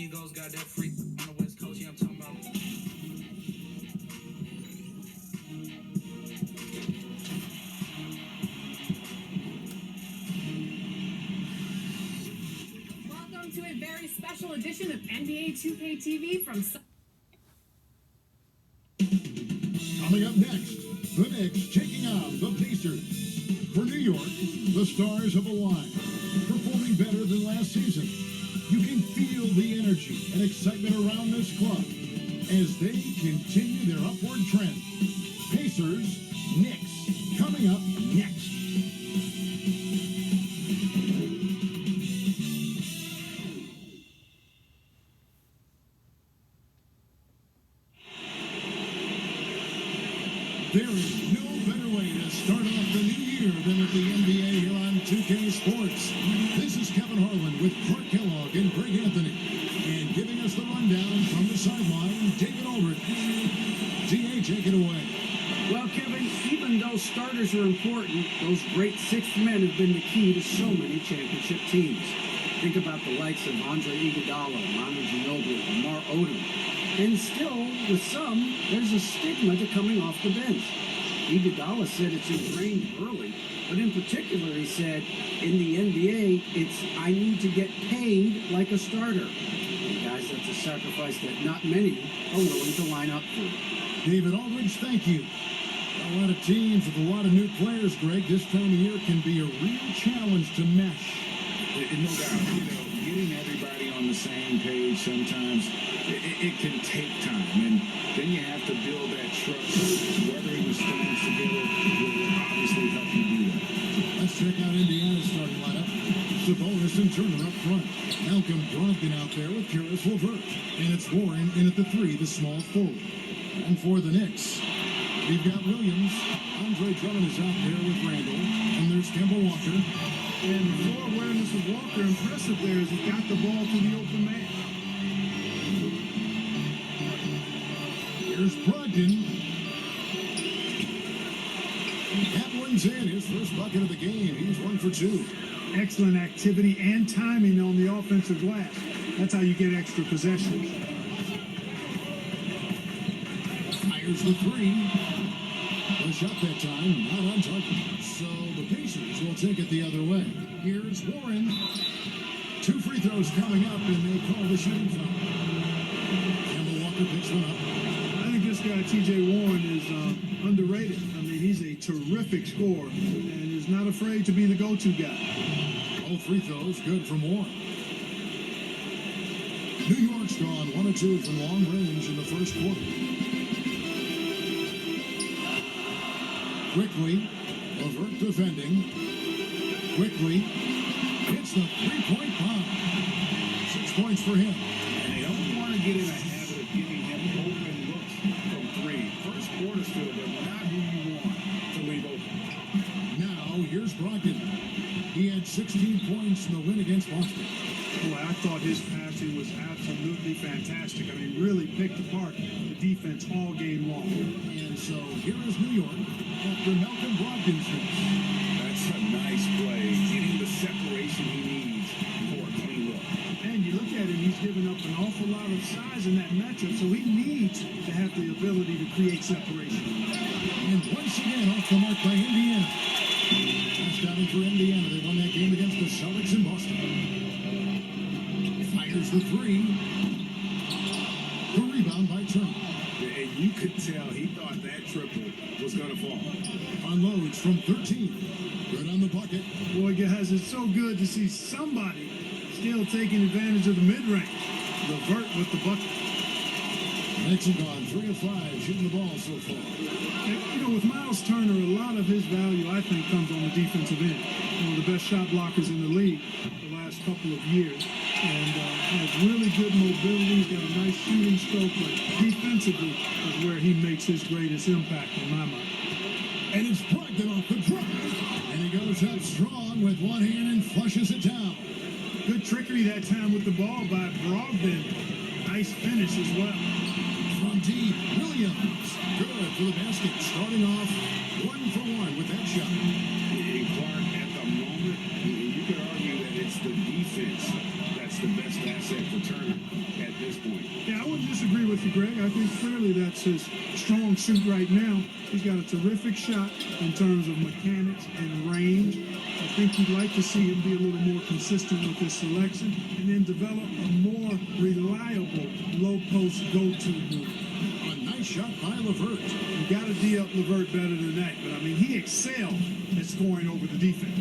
Migos got that freak on the West Coast, yeah, I'm talking about. Welcome to a very special edition of NBA 2K TV from... Coming up next, the Knicks taking on the Pacers. For New York, the stars have aligned, performing better than last season. You can feel the energy and excitement around this club as they continue their upward trend. Pacers, Knicks, coming up next. There is no better way to start off the new year than with the NBA here on 2K Sports. This is Kevin Harlan with Clark Kellogg and Greg Anthony. And giving us the rundown from the sideline, David Aldridge. DA, take it away. Well, Kevin, even though starters are important, those great sixth men have been the key to so many championship teams. Think about the likes of Andre Iguodala, Manu Ginobili, Lamar Odom. And still, with some, there's a stigma to coming off the bench. Iguodala said it's ingrained early, but in particular, he said, in the NBA, it's I need to get paid like a starter. And guys, that's a sacrifice that not many are willing to line up for. David Aldridge, thank you. A lot of teams with a lot of new players, Greg, this time of year can be a real challenge to mesh. No doubt, getting everybody on the same page sometimes, it can take time, and then you have to build that trust. Weathering the storms together will obviously help you do that. Let's check out Indiana's starting lineup. Sabonis and Turner up front. Malcolm Brogdon out there with Karis LeVert. And it's Warren in at the 3, the small forward. And for the Knicks, we've got Williams. Andre Drummond is out there with Randall. And there's Kemba Walker. And the floor awareness of Walker, impressive there as he got the ball to the open man. Here's Brogdon. Kaplan's in his first bucket of the game. He's 1 for 2. Excellent activity and timing on the offensive glass. That's how you get extra possessions. Fires the 3. The shot that time, not on target. So the Pacers will take it the other way. Here's Warren. 2 free throws coming up, and they call the shooting foul. Kemba Walker picks one up. I think this guy, T.J. Warren, is underrated. I mean, he's a terrific scorer and is not afraid to be the go-to guy. All free throws good from Warren. New York's gone 1 of 2 from long range in the first quarter. Quickly, LeVert defending. Quickly, hits the three-point bomb. 6 points for him. And they don't want to get in a habit of giving him open looks from 3. First quarter still, but not who you want to leave open. Now, here's Brogdon. He had 16 points in the win against Boston. Boy, I thought his passing was absolutely fantastic. I mean, really picked apart the defense all game long. And so here is New York after Malcolm Brogdon's miss. That's a nice play, getting the separation he needs for a clean look. And you look at him, he's given up an awful lot of size in that matchup, so he needs to have the ability to create separation. And once again, off the mark by Indiana. Touchdown for Indiana. They won that game against the Celtics in Boston. Fires the 3. The rebound by Turner. And you could tell he thought that triple was going to fall. Unloads from 13. Good on the bucket. Boy, guys, it's so good to see somebody still taking advantage of the mid-range. LeVert with the bucket. Knicks have gone 3 of 5 shooting the ball so far. And, you know, with Miles Turner, a lot of his value, I think, comes on the defensive end. One of the best shot blockers in the league the last couple of years. And has really good mobility. He's got a nice shooting stroke, but defensively is where he makes his greatest impact in my mind. And it's Brogdon off the dribble. And he goes up strong with one hand and flushes it down. Good trickery that time with the ball by Brogdon. Nice finish as well. From deep, Williams. Good for the basket. Starting off 1 for 1 with that shot. And Clark, at the moment, you could argue that it's the defense that's the best asset for Turner with you, Greg. I think clearly that's his strong suit right now. He's got a terrific shot in terms of mechanics and range. I think you'd like to see him be a little more consistent with his selection and then develop a more reliable low post go-to move. A nice shot by LeVert. You got to D up LeVert better than that, but I mean, he excelled at scoring over the defense.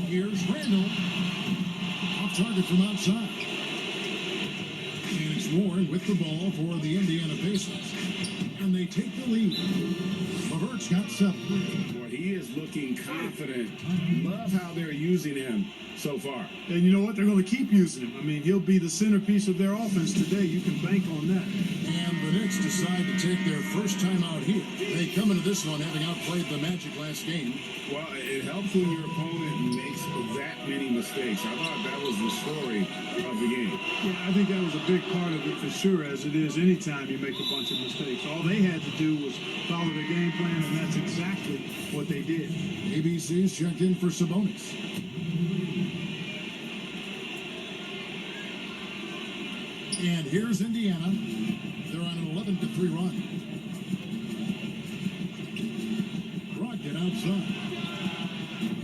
Here's Randall. Off target from outside. And it's Warren with the ball for the Indiana Pacers. And they take the lead. LeVert's got 7. Boy, he is looking confident. Love how they're using him so far. And you know what? They're going to keep using him. I mean, he'll be the centerpiece of their offense today. You can bank on that. And the Knicks decide to take their first time out here. They come into this one having outplayed the Magic last game. Well, it helps when your opponent makes that many mistakes. I thought that was the story of the game. Yeah, I think that was a big part of it for sure, as it is anytime you make a bunch of mistakes. All they had to do was follow their game plan, and that's exactly what they did. ABC's checked in for Sabonis. And here's Indiana. They're on an 11-3 run. Brogdon outside.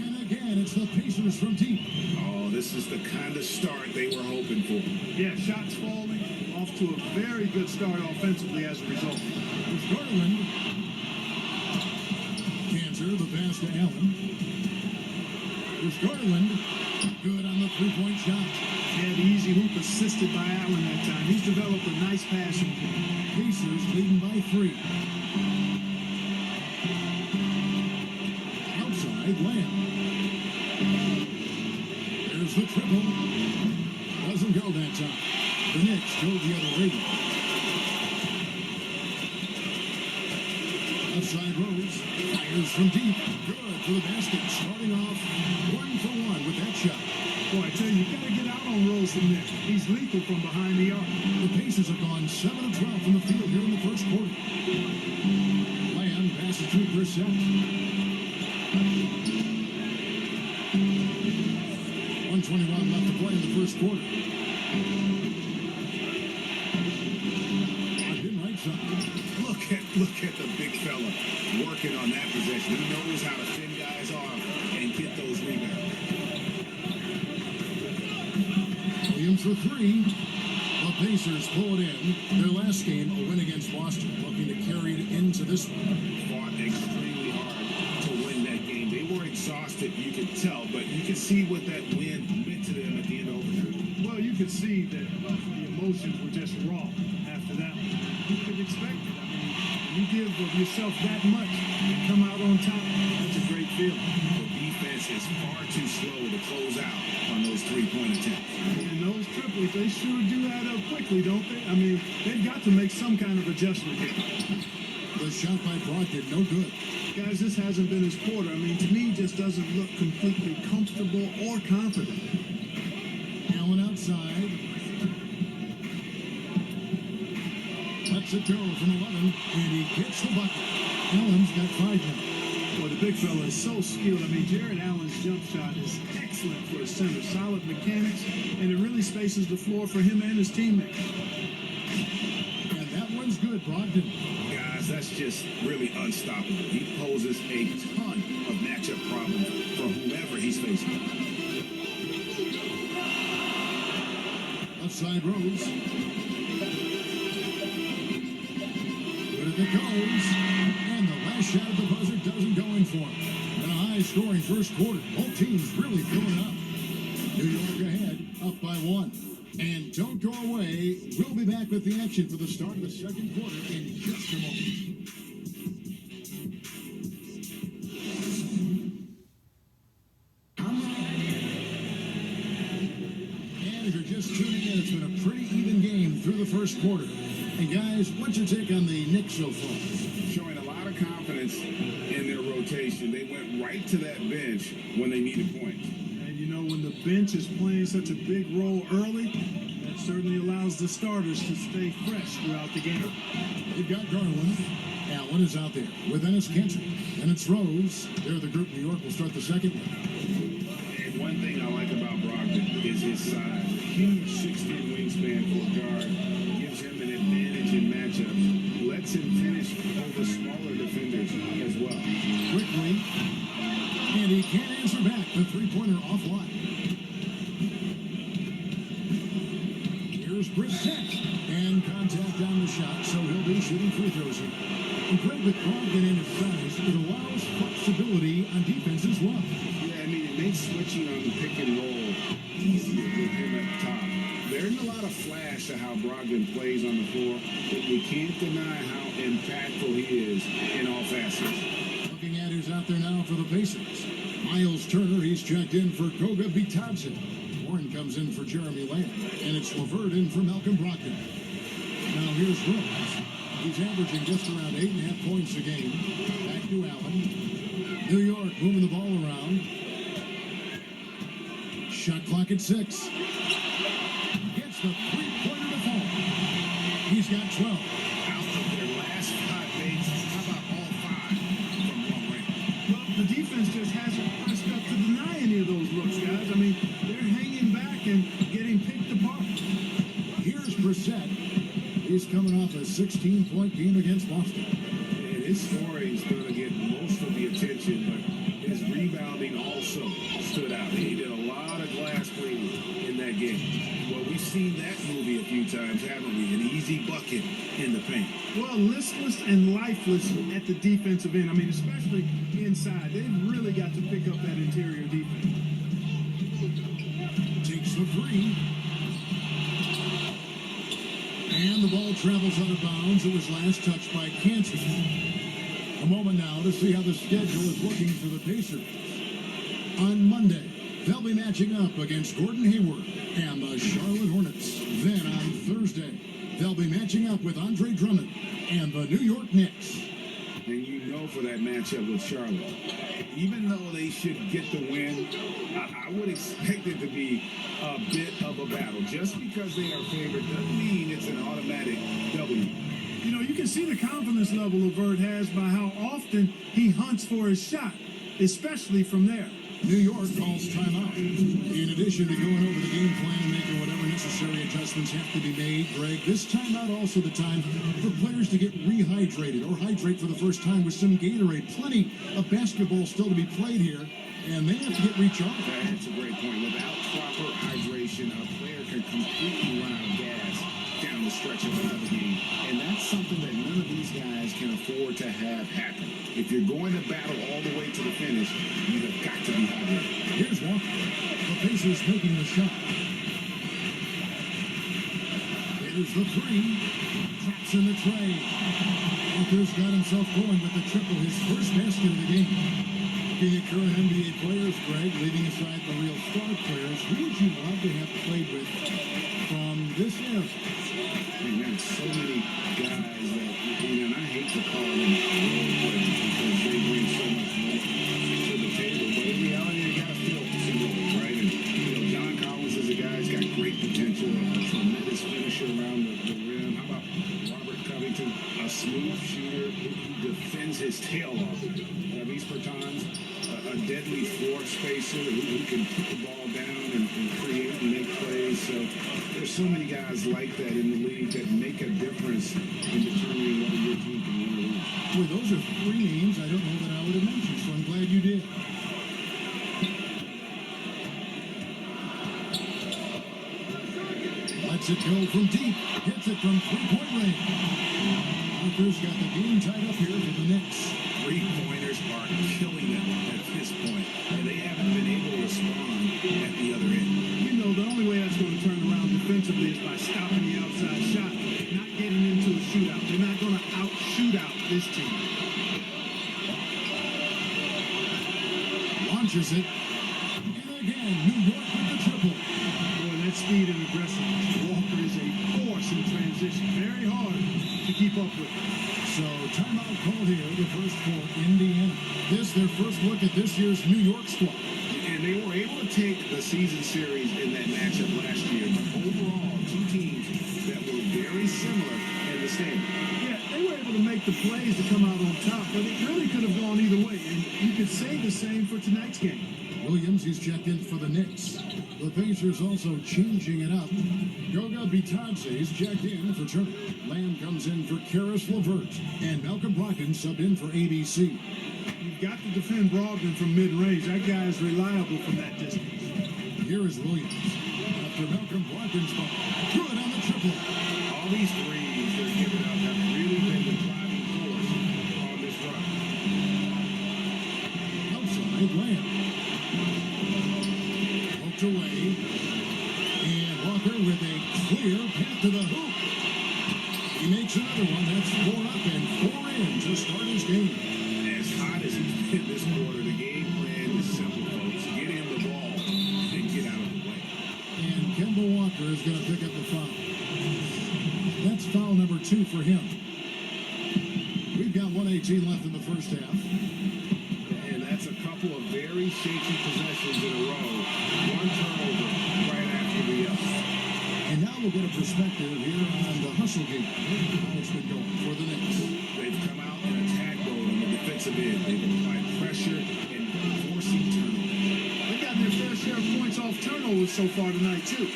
And again, it's the Pacers from deep. Oh, this is the kind of start they were hoping for. Yeah, shots falling, off to a very good start offensively as a result. It's Garland. Cantor, the pass to Allen. It's Garland. Good on the three-point shot. Yeah, the easy hoop assisted by Allen that time. He's developed a nice passing game. Pacers leading by 3. Outside, Lamb. There's the triple. Doesn't go that time. The Knicks go the other way. Outside Rose. Fires from deep. Good for the basket. Starting off 1 for 1 with that shot. Boy, I tell you, you got to get out on Rose from there. He's lethal from behind the arc. The Pacers have gone 7 of 12 from the field here in the first quarter. Lamb passes to Brissett. 1:21 left to play in the first quarter. Brogdon right side. Look at the big fella working on that possession. He knows how to thin guys off and get those rebounds. Williams for 3. The Pacers pull it in. Their last game, a win against Boston, looking to carry it into this one. Fought extremely hard to win that game. They were exhausted, you could tell, but you could see what that win meant to them at the end of overtime. Well, you could see that the emotions were just raw after that one. You could expect it. I mean, you give of yourself that much and come out on top. That's a great feeling. The defense is far too slow to close out on those three-point attempts. And those triples, they sure do add up quickly, don't they? I mean, they've got to make some kind of adjustment here. The shot by Brogdon, no good. Guys, this hasn't been his quarter. I mean, to me, he just doesn't look completely comfortable or confident. Allen outside. Lets it go from 11, and he gets the bucket. Allen's got 5 now. Boy, the big fella is so skilled. I mean, Jared Allen's jump shot is excellent for a center. Solid mechanics, and it really spaces the floor for him and his teammates. And that one's good, Brogdon. Guys, that's just really unstoppable. He poses a ton of matchup problems for whoever he's facing. Outside Rose. Good as it goes. And the last shot at the buzzer doesn't go in for him. And a high-scoring first quarter. Both teams really filling up. New York ahead, up by 1. And don't go away. We'll be back with the action for the start of the second quarter in just a moment. And if you're just tuning in, it's been a pretty even game through the first quarter. And guys, what's your take on the Knicks so far? Showing a lot of confidence in their rotation. They went right to that bench when they needed points. And you know, when the bench is playing such a big role early, that certainly allows the starters to stay fresh throughout the game. They've got Garland. Allen is out there with Ennis Cantor. And it's Rose. They're the group. New York will start the second one. And one thing I like about Brogdon is his size. huge 6'10" wingspan for a guard. Gives him an advantage in matchups. Lets him finish over smaller defenders as well. Quickly, and he can't answer back. The three-pointer offline. Here's Brissett, and contact on the shot, so he'll be shooting free throws here. And Greg, with Brogdon and his size, it allows flexibility on defense as well. Yeah, I mean, it makes switching on the pick and roll easier with him at the top. There isn't a lot of flash to how Brogdon plays on the floor, but you can't deny how impactful he is in all facets. Looking at who's out there now for the Pacers. Miles Turner, he's checked in for Goga Bitadze. Warren comes in for Jeremy Lamb, and it's LeVert in for Malcolm Brogdon. Now here's Rose. He's averaging just around 8.5 points a game. Back to Allen. New York moving the ball around. Shot clock at 6. Gets the three-pointer to fall. He's got 12. Out of their last 5 days, how about all 5 from long range? Well, the defense just hasn't pressed up to deny any of those looks, guys. I mean, they're hanging back and getting picked apart. Here's Brissett. He's coming off a 16-point game against Boston. And his scoring is going to get most of the attention, but his rebounding also stood out. He did a lot of glass cleaning in that game. Well, we've seen that movie a few times, haven't we? An easy bucket in the paint. Well, listless and lifeless at the defensive end. I mean, especially inside. They've really got to pick up that interior defense. Takes the three. And the ball travels out of bounds. It was last touched by Canty. A moment now to see how the schedule is looking for the Pacers. On Monday, they'll be matching up against Gordon Hayward and the Charlotte Hornets. Then on Thursday, they'll be matching up with Andre Drummond and the New York Knicks. And you know for that matchup with Charlotte, even though they should get the win, I would expect it to be a bit of a battle. Just because they are favored doesn't mean it's an automatic W. You know, you can see the confidence level LeVert has by how often he hunts for his shot, especially from there. New York calls timeout. In addition to going over the game plan and making whatever necessary adjustments have to be made, Greg, this timeout also the time for players to get rehydrated or hydrate for the first time with some Gatorade. Plenty of basketball still to be played here, and they have to get recharged. That's a great point. Without proper hydration, a player can completely run out of gas down the stretch of another game. And that's something that none of these guys can afford to have happen. If you're going to battle all the way to the finish, you have got to be hydrated. Here's Walker. The Pacers making the shot. Here's the three. Traps in the tray. Walker's got himself going with the triple, his first basket of the game. Looking at current NBA players, Greg, leaving aside the real star players, who would you love to have played with from this era? And there's so many guys that, and I hate to call them role players because they bring so much more to the table. But in reality, you got to fill some roles, right? And, John Collins is a guy who's got great potential, a tremendous finisher around the rim. How about Robert Covington, a smooth shooter who defends his tail off? Travis Bertans, a deadly floor spacer who can put the ball down and create and make plays. So there's so many guys like that in the league that make a difference in determining whether your team can win or lose. Boy, those are 3 names I don't know that I would have mentioned, so I'm glad you did. Lets it go from deep. Hits it from three-point range. Walker's got the game tied up here for the Knicks. Three-pointers are killing them at this point, and they haven't been able to respond at the other end. You know, the only way that's going to turn around defensively is by stopping the outside shot, not getting into a shootout. They're not going to out-shoot out this team. Launches it. And again, New York with the triple. Boy, that speed and aggressiveness. Walker is a force in transition. Very hard to keep up with. So timeout called here, the first for Indiana. This their first look at this year's New York squad. And they were able to take the season series in that matchup last year, but overall, 2 teams that were very similar in the standing. Yeah, they were able to make the plays to come out on top, but it really could have gone either way. And you could say the same for tonight's game. Williams, he's checked in for the Knicks. The Pacers also changing it up. Goga Bitadze's checked in for Turner. Lamb comes in for Karis LeVert. And Malcolm Brogdon subbed in for ABC. You've got to defend Brogdon from mid-range. That guy is reliable from that distance. Here is Williams. After Malcolm Brogdon's ball. Good on the triple. All these threes they're giving up have really been the driving force on this run. Outside Lamb. Poked away. And Walker with a clear path to the hoop. He makes another one. That's 4 up and 4 in to start his game. As hot as he's been this quarter, the game plan is simple, folks. Get him the ball and get out of the way. And Kemba Walker is going to pick up the foul. That's foul number 2 for him. We've got 1:18 left in the first half. And that's a couple of very shaky possessions in a row. One turnover right after the other. And now we'll get a perspective here on the hustle game. How it's been going for the Knicks. They've come out in attack mode on the defensive end. They've applied pressure and forcing turnovers. They got their fair share of points off turnovers so far tonight, too.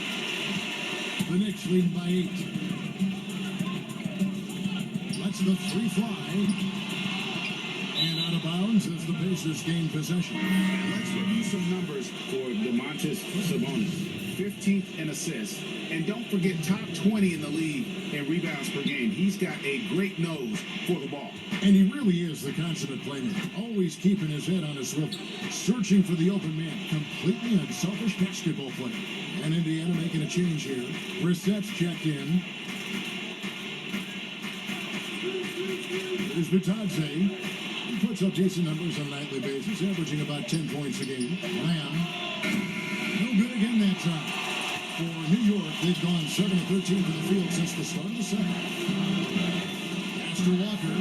The Knicks lead by 8. Lets the 3 fly. And out of bounds as the Pacers gain possession. Let's review some numbers for Domantas Sabonis. 15th in assists. And don't forget, top 20 in the league in rebounds per game. He's got a great nose for the ball. And he really is the consummate playmaker. Always keeping his head on his swivel. Searching for the open man. Completely unselfish basketball player. And Indiana making a change here. Brissett's checked in. There's Bitadze. He puts up decent numbers on a nightly basis, averaging about 10 points a game. Lamb. No good again that time. For New York, they've gone 7 of 13 from the field since the start of the second. Pass to Walker.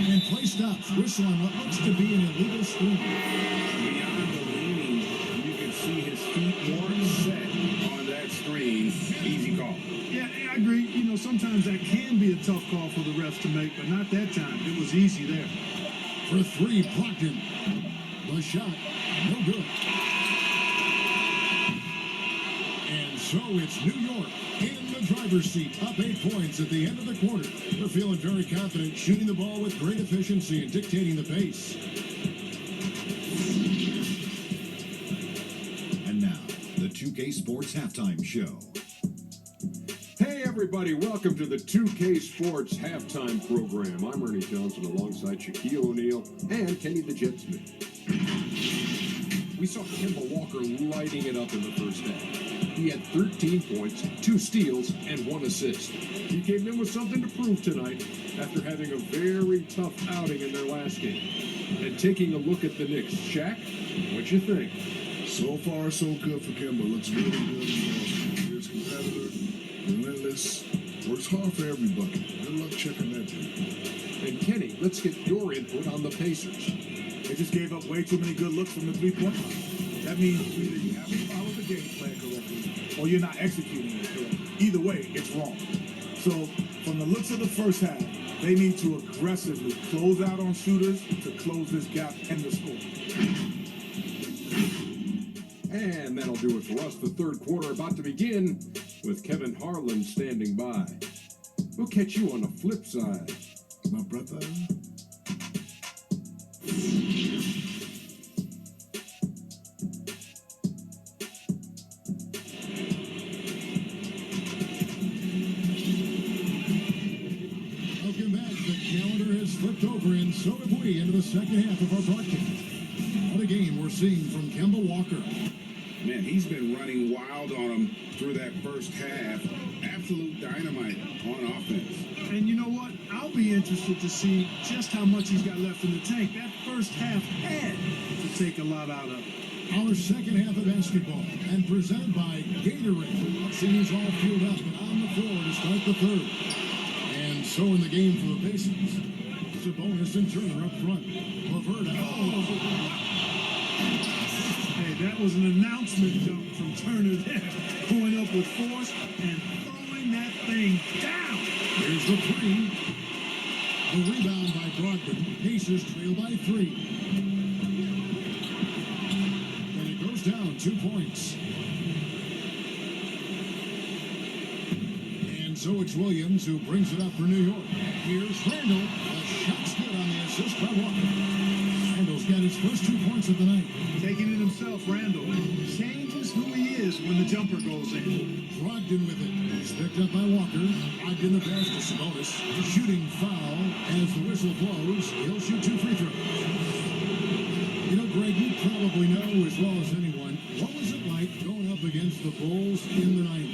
And play stops. Whistle on what looks to be an illegal screen. Beyond the leaning, you can see his feet more set on that screen. Easy call. Yeah, I agree. You know, sometimes that can be a tough call for the refs to make, but not that time. It was easy there. For 3, Brogdon. The shot, no good. And so it's New York in the driver's seat, up 8 points at the end of the quarter. They're feeling very confident, shooting the ball with great efficiency and dictating the pace. And now, the 2K Sports Halftime Show. Hey everybody, welcome to the 2K Sports Halftime Program. I'm Ernie Johnson alongside Shaquille O'Neal and Kenny the Jet Smith. We saw Kemba Walker lighting it up in the first half. He had 13 points, 2 steals, and 1 assist. He came in with something to prove tonight after having a very tough outing in their last game. And taking a look at the Knicks, Shaq, what you think? So far, so good for Kemba. Looks really good. Fierce competitor, relentless, works hard for every bucket. Good luck checking that dude. And Kenny, let's get your input on the Pacers. They just gave up way too many good looks from the three-point line. That means either you haven't followed the game plan correctly or you're not executing it correctly. Either way, it's wrong. So, from the looks of the first half, they need to aggressively close out on shooters to close this gap and the score. And that'll do it for us. The third quarter about to begin with Kevin Harlan standing by. We'll catch you on the flip side. My brother. Welcome back. The calendar has flipped over, and so have we into the second half of our broadcast. What a game we're seeing from Kemba Walker. Man, he's been running wild on him through that first half. Absolute dynamite on offense. And you know what? I'll be interested to see just how much he's got left in the tank. That first half had to take a lot out of it. Our second half of basketball, and presented by Gatorade. Let's see who's all fueled up and on the floor to start the third. And so in the game for the Pacers, Sabonis and Turner up front. LeVert. Hey, that was an announcement dunk from Turner there. Going up with force and throwing that thing down. Here's the 3. The rebound by Brogdon. Pacers trail by 3. 2 points. And so it's Williams who brings it up for New York. Here's Randall. The shot's good on the assist by Walker. Randall's got his first 2 points of the night. Taking it himself, Randall changes who he is when the jumper goes in. Brogdon with it. He's picked up by Walker. Brogdon the pass to Sabonis. Shooting foul as the whistle blows. He'll shoot 2 free throws. You know, Greg, you probably know as well as anyone, what was it like going up against the Bulls in the 90s?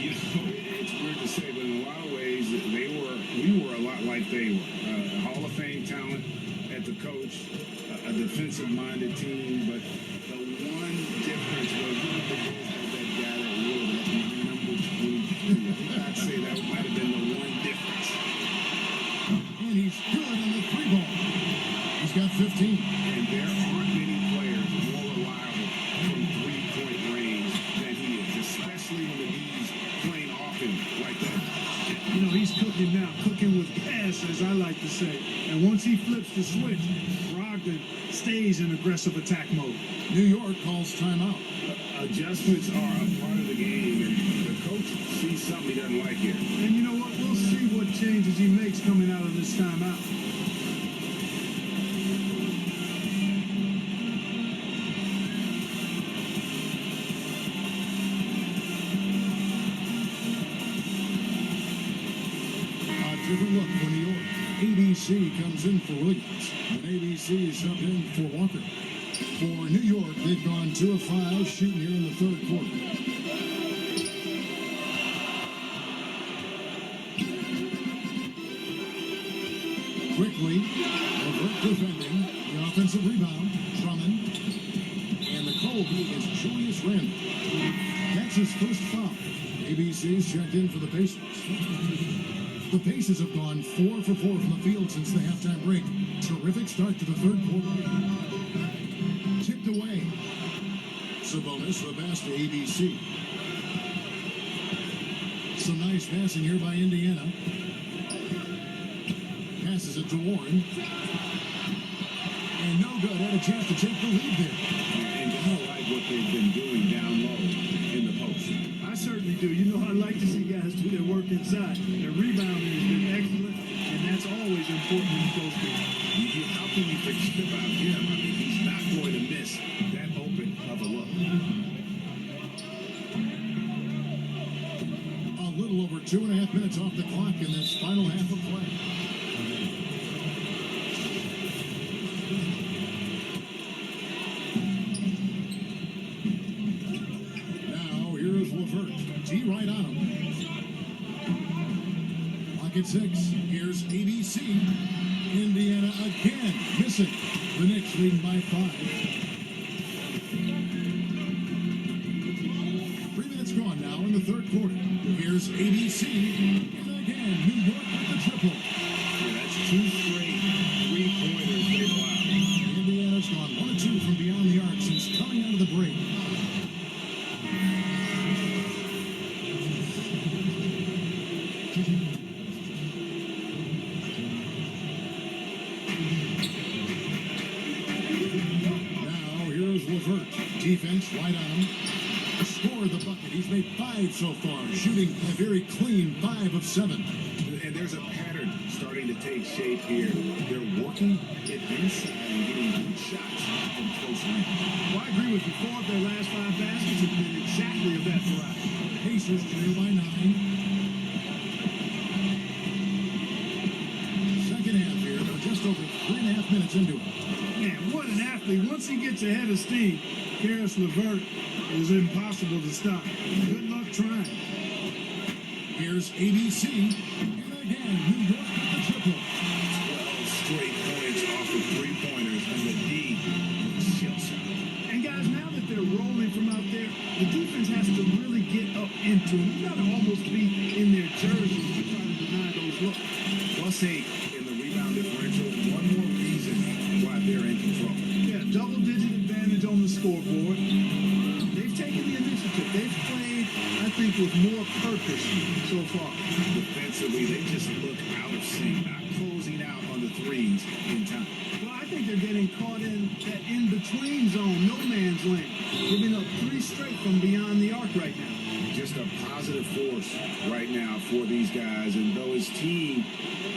You know, it's weird to say, but in a lot of ways, we were a lot like they were. Hall of Fame talent at the coach, a defensive-minded team, but the one difference was the Bulls had that guy that wore that number 23. I'd say that might have been the one difference. And he's good on the 3 ball. He's got 15. And there aren't many players more reliable from 3-point range than he is, especially when the D's playing off him like that. You know, he's cooking now, cooking with gas, as I like to say. And once he flips the switch, Brogdon stays in aggressive attack mode. New York calls timeout. Adjustments are a part of the game, and the coach sees something he doesn't like here. And you know what? We'll see what changes he makes coming out of this timeout. Different look for New York. ABC comes in for Williams. And ABC is subbed in for Walker. For New York, they've gone 2 of 5 shooting here in the 3rd quarter. Quickly, Levert defending. The offensive rebound, Drummond. And the Kobe is Julius Randle. That's his first foul. ABC's checked in for the Pacers. The Pacers have gone 4 for 4 from the field since the halftime break. Terrific start to the 3rd quarter. Tipped away. Sabonis, the pass to ABC. Some nice passing here by Indiana. Passes it to Warren. And no good. Had a chance to take the lead there. And I like what they've been doing down low in the post. I certainly do. You know, I like to see guys do their work inside. Their rebounding has been excellent, and that's always important in close games. How can you forget about him? I mean, he's not going to miss that open of a look. A little over 2.5 minutes off the clock in this final half of play. D right on him. Lock at 6. Here's ABC. Indiana again missing. The Knicks leading by 5. 3 minutes gone now in the 3rd quarter. Here's ABC. And again, New York with the triple. Yeah, that's 2 straight 3-pointers they've allowed. Indiana's gone 1 of 2 from beyond the arc since coming out of the break. Defense right on him. Scored the bucket. He's made 5 so far. Shooting a very clean 5 of 7. And there's a pattern starting to take shape here. They're working it inside and getting good shots from close range. Well, I agree with you. 4 of their last 5 baskets have been exactly of that variety. Pacers trail by 9. Second half here. They're just over 3.5 minutes into it. Man, what an athlete. Once he gets ahead of steam, Karis LeVert is impossible to stop. Good luck trying. Here's ABC. And again, New York with the triple. 12 straight points off of 3-pointers, and the D looks shell-shocked. And guys, now that they're rolling from out there, the defense has to really get up into them. You got to almost be in their jerseys to try to deny those looks. +8 in the rebound differential. One more reason why they're in control. Yeah, double-digit advantage on the scoreboard. They've taken the initiative. They've played, I think, with more purpose so far. Defensively, they just look out of sync, not closing out on the threes in time. Well, I think think they're getting caught in that in-between zone, no man's land, giving up 3 straight from beyond the arc right now. Just a positive force right now for these guys, and though his team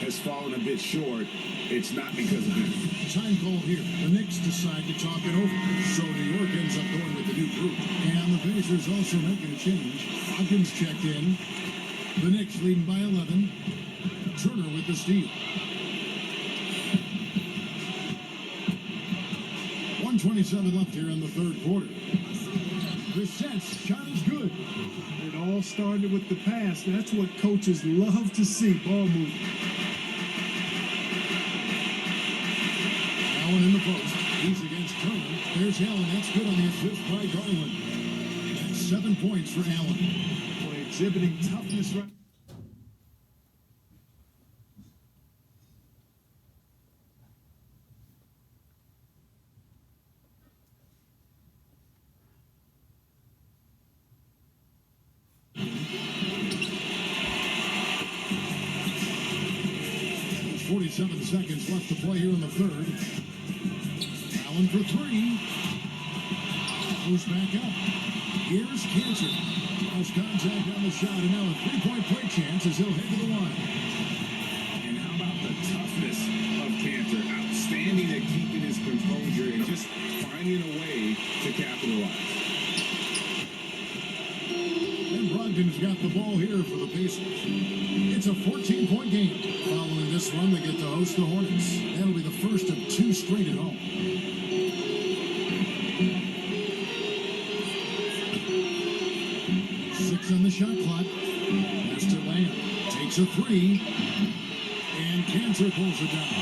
has fallen a bit short, it's not because of him. Time call here. The Knicks decide to talk it over. So New York ends up going with the new group. And the Pacers also making a change. Hawkins checked in. The Knicks leading by 11. Turner with the steal. 1:27 left here in the third quarter. Brissett's shot is good. It all started with the pass. That's what coaches love to see, ball movement. Allen in the post. He's against Turner. There's Allen. That's good on the assist by Garland. That's 7 points for Allen. Boy, exhibiting toughness right. There's 47 seconds left to play here in the third. Allen for 3. Goes back up. Here's Cantor. Has contact on the shot, and now a 3-point play chance as he'll head to the line. And how about the toughness of Cantor? Outstanding at keeping his composure and just finding a way to capitalize. And Brogdon's got the ball here for the Pacers. It's a 14-point game. Following this one, they get to host the Hornets. That'll be the first of 2 straight at home. 6 on the shot clock. Pass to Lamb. Takes a 3. And Cantor pulls it down.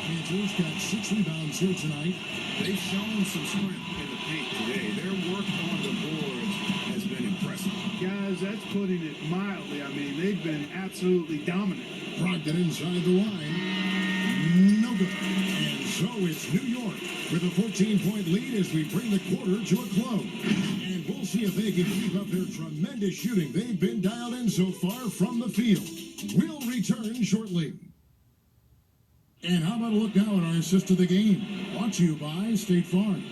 Cantor's got 6 rebounds here tonight. They've shown some strength in the paint today. Their work on the boards has been impressive. Guys, that's putting it mildly. I mean, they've been absolutely dominant. Brogdon inside the line. No good. And so it's New York with a 14-point lead as we bring the quarter to a close. And we'll see if they can keep up their tremendous shooting they've been dialed in so far from the field. We'll return shortly. And how about a look now at our assist of the game? Brought to you by State Farm.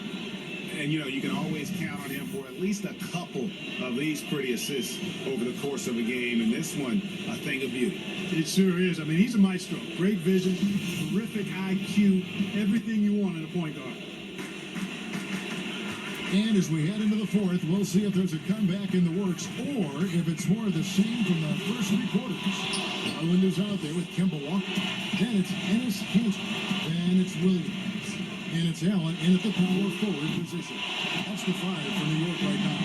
And, you know, you can always count on him for at least a couple of these pretty assists over the course of a game. And this one, a thing of beauty. It sure is. I mean, he's a maestro. Great vision, terrific IQ, everything you want in a point guard. And as we head into the fourth, we'll see if there's a comeback in the works or if it's more of the same from the first 3 quarters. Garland is out there with Kemba Walker. Then it's Ennis Cantor. Then it's Williams. And it's Allen in at the power forward position. That's the 5 for New York right now.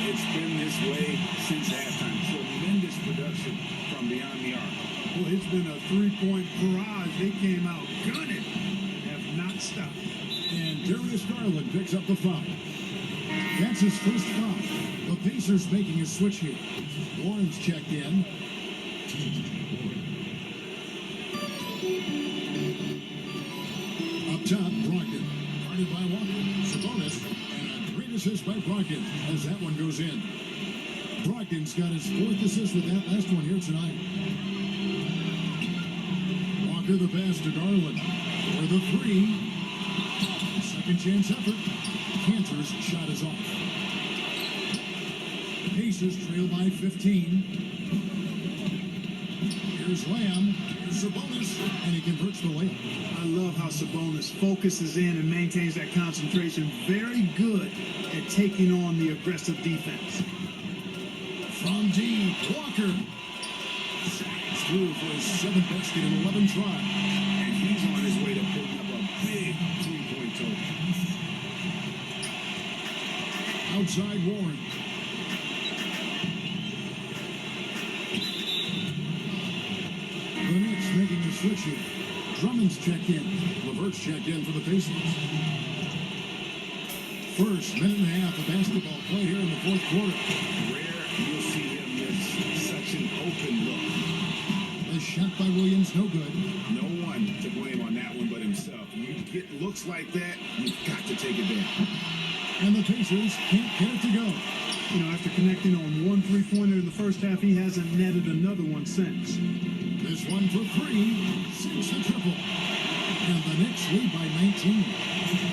It's been this way since halftime. Tremendous production from beyond the arc. Boy, it's been a 3-point barrage. They came out gunning and have not stopped. And Darius Garland picks up the foul. That's his first foul. The Pacers making a switch here. Warren's checked in. Up top, Brogdon. Guarded by Walker. Sabonis. And a great assist by Brogdon as that one goes in. Brogdon's got his 4th assist with that last one here tonight. Walker the pass to Garland. For the 3. Second chance effort. Cantor's shot is off. Pacers trail by 15. Here's Lamb. Here's Sabonis. And he converts the layup. I love how Sabonis focuses in and maintains that concentration. Very good at taking on the aggressive defense. From deep, Walker. Sags through for his 7th basket in 11 tries. And he's on his way to putting up a big 3-point total. Outside Warren. The Knicks making the switch here. Drummond's checked in. Levert's checked in for the Pacers. First minute and a half of basketball play here in the 4th quarter. Rare you'll see him miss such an open look. The shot by Williams, no good. No one to blame on that one but himself. You get looks like that, you've got to take it down. And the Pacers can't get it to go. You know, after connecting on 1 3-pointer in the first half, he hasn't netted another one since. This one for 3. Sinks the triple. And the Knicks lead by 19.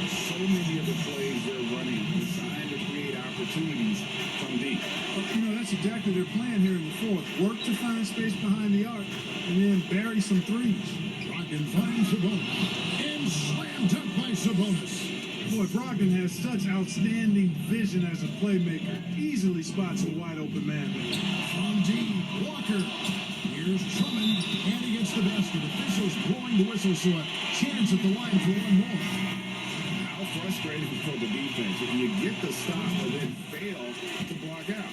So many of the plays they're running designed to create opportunities from deep. You know, that's exactly their plan here in the fourth. Work to find space behind the arc and then bury some threes. Brogdon finds Sabonis. And slam dunk by Sabonis. Boy, Brogdon has such outstanding vision as a playmaker. Easily spots a wide open man. From deep, Walker. Here's Drummond. And he gets the basket. Officials blowing the whistle, so a chance at the line for one more. How frustrating for the defense if you get the stop and then fail to block out.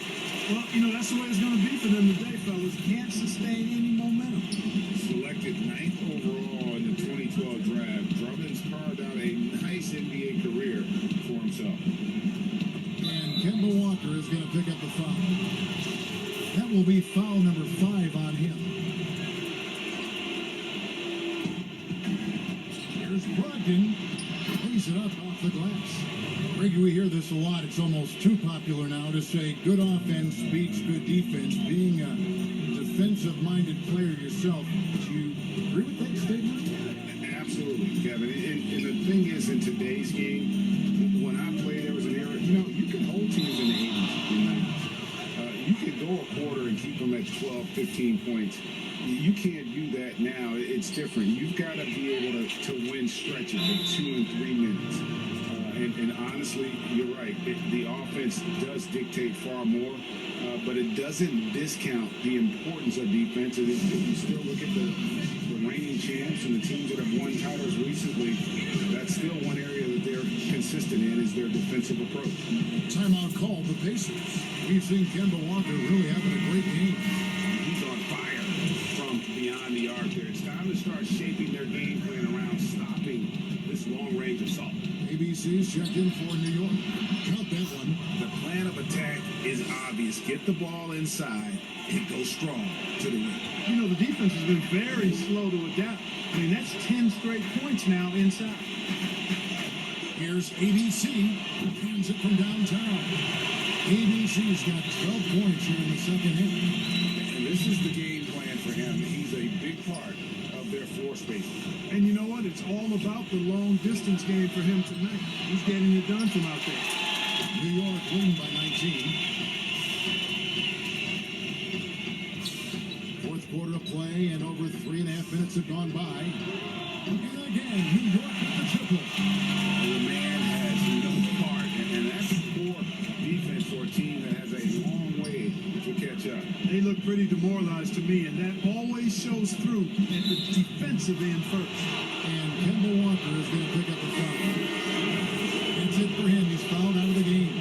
Well, you know, that's the way it's going to be for them today, fellas. Can't sustain any momentum. Selected 9th overall in the 2012 draft, Drummond's carved out a nice NBA career for himself. And Kemba Walker is going to pick up the foul. That will be foul number 5 on him. Here's Brogdon. Lays it up off the glass. Reggie, we hear this a lot. It's almost too popular now to say good offense beats good defense. Being a defensive-minded player yourself, do you agree with that statement? Absolutely, Kevin. And the thing is, in today's game, when I played, there was an era, you know, you can hold teams in the 80s and 90s. You could go a quarter and keep them at 12, 15 points. You can't do that now. It's different. You've got to be able to win stretches of 2 and 3 minutes. And honestly, you're right. The offense does dictate far more, but it doesn't discount the importance of defense. And if you still look at the reigning champs and the teams that have won titles recently, that's still one area that they're consistent in is their defensive approach. Timeout called the Pacers. We've seen Kemba Walker really having a great game. He's on fire from beyond the arc there. It's time to start shaping their game plan around stopping this long-range assault. ABC's checked in for New York. Count that one. The plan of attack is obvious. Get the ball inside and go strong to the rim. You know, the defense has been very slow to adapt. I mean, that's 10 straight points now inside. Here's ABC. Hands it from downtown. ABC's got 12 points here in the second half. And this is the game plan for him. He's a big part of their floor space. And you know what? It's all about the long distance game for him tonight. He's getting it done from out there. New York leading by 19. Fourth quarter of play, and over 3.5 minutes have gone by. And again, New York with the triple. The man has no part, and that's poor defense for a team that has a long way to catch up. They look pretty demoralized to me, and that always shows through at the defensive end first. And Kemba Walker is going to pick up the foul. That's it for him. He's fouled out of the game.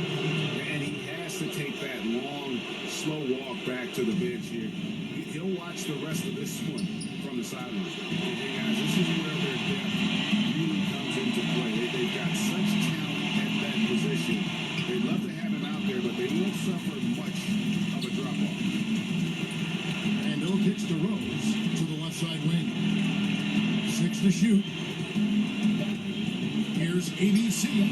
And he has to take that long, slow walk back to the bench here. He'll watch the rest of this one from the sideline. Hey guys, this is where their depth really comes into play. They've got such talent at that position. They'd love to have him out there, but they won't suffer much of a drop-off. And no kicks to Rose to the left side wing. 6 to shoot. Here's ABC.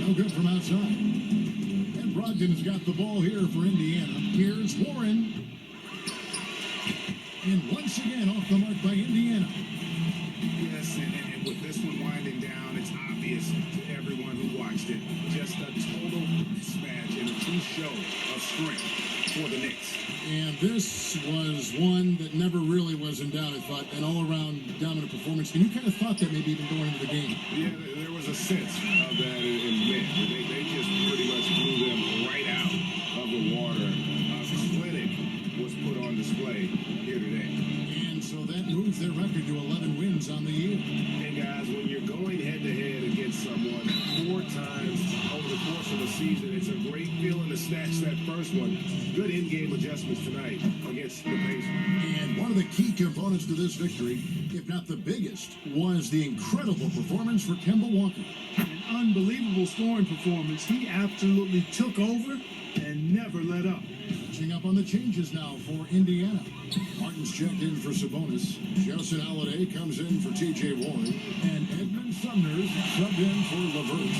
No good from outside. And Brogdon's got the ball here for Indiana. Here's Warren. And once again off the mark by Indiana. Yes, and with this one winding down, it's obvious to everyone who watched it. Just a total mismatch and a true show of strength for the Knicks. And this was one that never really was in doubt, I thought, an all-around dominant performance. And you kind of thought that maybe even going into the game. Yeah, there was a sense of that in mid. They just pretty much blew them right out of the water. Clinic was put on display here today. And so that moves their record to 11 wins on the year. Hey guys, when you're going head-to-head against someone 4 times over the course of a season, it's a great feeling to snatch that first one. Good in-game adjustments tonight against the Pacers. And one of the key components to this victory, if not the biggest, was the incredible performance for Kemba Walker. An unbelievable scoring performance. He absolutely took over and never let up. Catching up on the changes now for Indiana. Martin's checked in for Sabonis. Joseph Holiday comes in for T.J. Warren. And Edmund Sumner's subbed in for LeVert.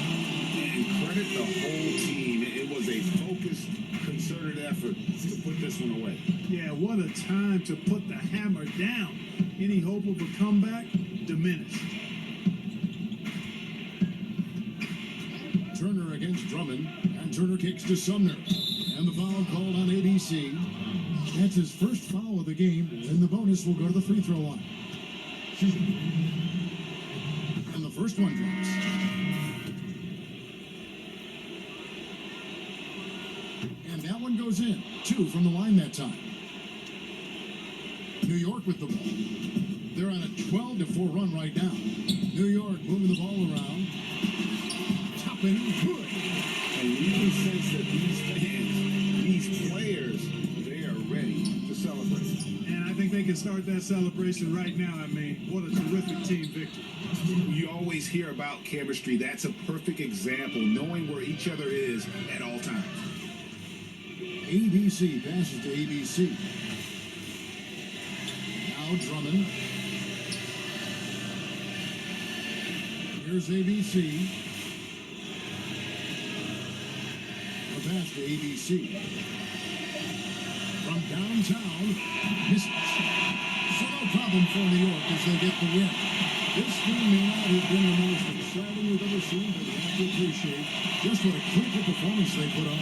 And credit the whole team. It was a focused, concerted effort to put this one away. Yeah, what a time to put the hammer down. Any hope of a comeback? diminished. Turner against Drummond, and Turner kicks to Sumner. And the foul called on ABC. That's his first foul of the game, and the bonus will go to the free throw line. And the first one drops. And that one goes in. 2 from the line that time. New York with the ball. They're on a 12-4 run right now. New York moving the ball around. Topping good. And you can sense that these fans, these players, they are ready to celebrate. And I think they can start that celebration right now. I mean, what a terrific team victory. You always hear about chemistry. That's a perfect example, knowing where each other is at all times. ABC passes to ABC. Now Drummond. Here's ABC. The pass to ABC. From downtown, misses. So no problem for New York as they get the win. This game may not have been the most exciting we've ever seen, but we have to appreciate just what a critical performance they put on.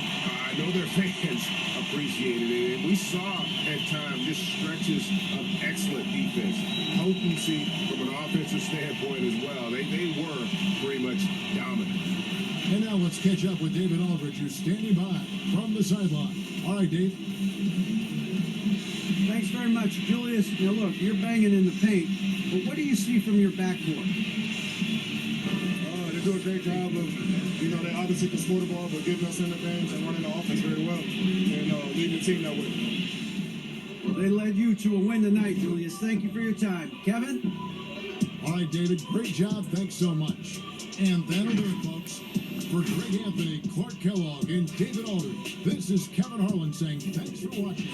I know their fans appreciated it, and we saw at times just stretches of excellent defense, potency from an offensive standpoint as well. They were pretty much dominant. And now let's catch up with David Aldridge, who's standing by from the sideline. All right, Dave. Thanks very much, Julius. Now look, you're banging in the paint, but what do you see from your backcourt? They do a great job of, they obviously can score the ball, but giving us in the bench and running the offense very well, and leading the team that way. Well, they led you to a win tonight, Julius. Thank you for your time. Kevin? All right, David, great job. Thanks so much. And that'll do it, folks. For Greg Anthony, Clark Kellogg, and David Aldridge, this is Kevin Harlan saying thanks for watching.